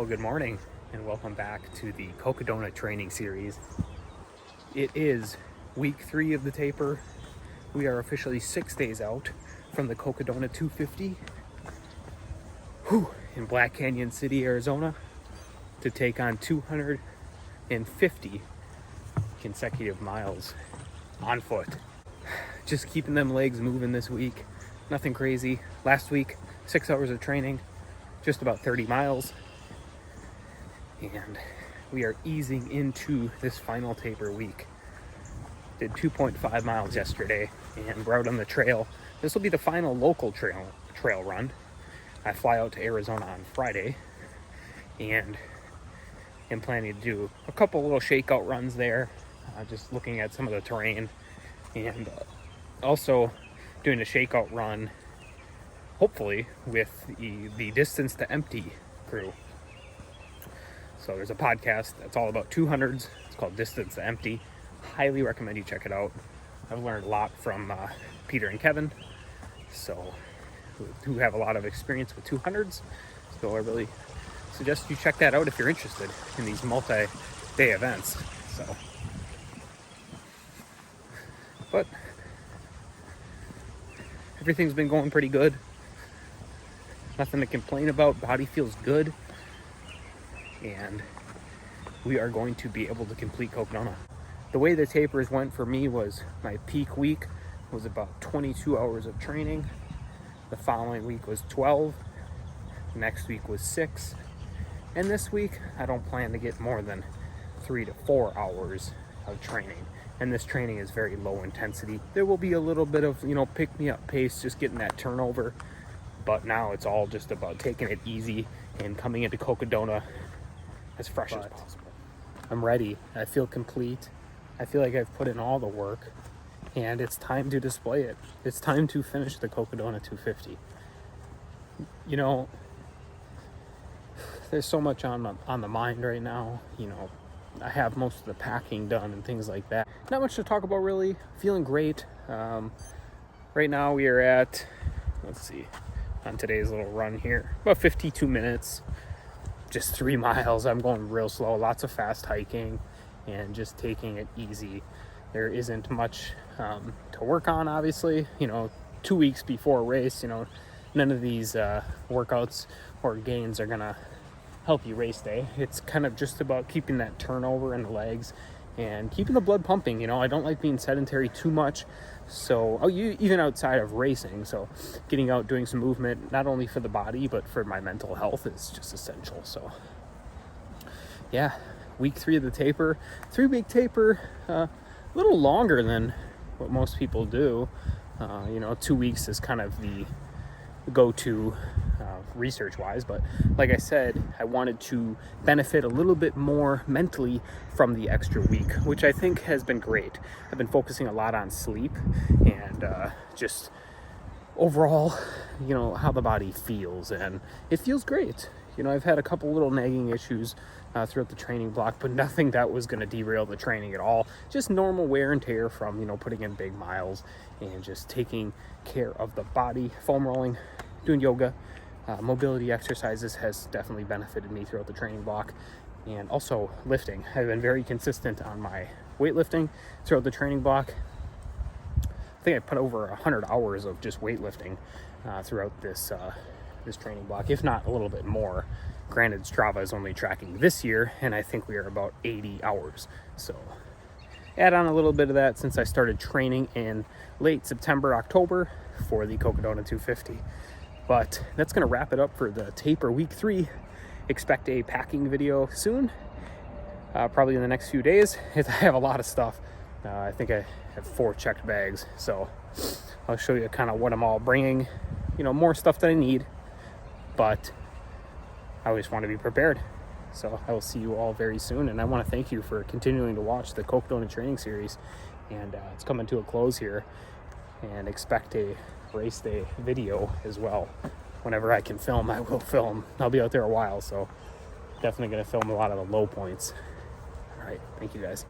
Well, good morning and welcome back to the Cocodona training series. It is week 3 of the taper. We are officially 6 days out from the Cocodona 250 in Black Canyon City, Arizona, to take on 250 consecutive miles on foot. Just keeping them legs moving this week. Nothing crazy. Last week, 6 hours of training, just about 30 miles. And we are easing into this final taper week. Did 2.5 miles yesterday and we're out on the trail. This will be the final local trail run. I fly out to Arizona on Friday and am planning to do a couple little shakeout runs there, just looking at some of the terrain, and also doing a shakeout run, hopefully with the Distance to Empty crew. So there's a podcast that's all about 200s. It's called Distance to Empty. Highly recommend you check it out. I've learned a lot from Peter and Kevin, who have a lot of experience with 200s. So I really suggest you check that out if you're interested in these multi-day events. But everything's been going pretty good. Nothing to complain about. Body feels good. And we are going to be able to complete Cocodona. The way the tapers went for me was my peak week was about 22 hours of training. The following week was 12. Next week was 6. And this week, I don't plan to get more than 3 to 4 hours of training. And this training is very low intensity. There will be a little bit of, pick me up pace, just getting that turnover. But now it's all just about taking it easy and coming into Cocodona as fresh as possible. I'm ready. I feel complete. I feel like I've put in all the work, and it's time to display it. It's time to finish the Cocodona 250. There's so much on the mind right now. I have most of the packing done and things like that. Not much to talk about really. Feeling great. Right now we are at, on today's little run here, about 52 minutes. Just 3 miles. I'm going real slow. Lots of fast hiking and just taking it easy. There isn't much to work on, obviously. 2 weeks before a race, none of these workouts or gains are gonna help you race day. It's kind of just about keeping that turnover in the legs and keeping the blood pumping. I don't like being sedentary too much. So, even outside of racing, so getting out, doing some movement, not only for the body, but for my mental health is just essential. So, yeah, week 3 of the taper, 3-week taper, a little longer than what most people do. 2 weeks is kind of the go-to research-wise, but like I said, I wanted to benefit a little bit more mentally from the extra week, which I think has been great. I've been focusing a lot on sleep and just overall, how the body feels, and it feels great. I've had a couple little nagging issues throughout the training block, but nothing that was going to derail the training at all. Just normal wear and tear from, putting in big miles and just taking care of the body. Foam rolling, doing yoga, mobility exercises has definitely benefited me throughout the training block. And also lifting. I've been very consistent on my weightlifting throughout the training block. I think I put over 100 hours of just weightlifting throughout this training block, if not a little bit more. Granted, Strava is only tracking this year, and I think we are about 80 hours. So add on a little bit of that since I started training in late September, October for the Cocodona 250. But that's going to wrap it up for the taper week 3. Expect a packing video soon, probably in the next few days. I have a lot of stuff. I think I have 4 checked bags, so I'll show you kind of what I'm all bringing. More stuff that I need, but I always want to be prepared. So I will see you all very soon, and I want to thank you for continuing to watch the Cocodona training series. And it's coming to a close here, and expect a race day video as well. Whenever I can film, I will film. I'll be out there a while, so definitely going to film a lot of the low points. All right, thank you guys.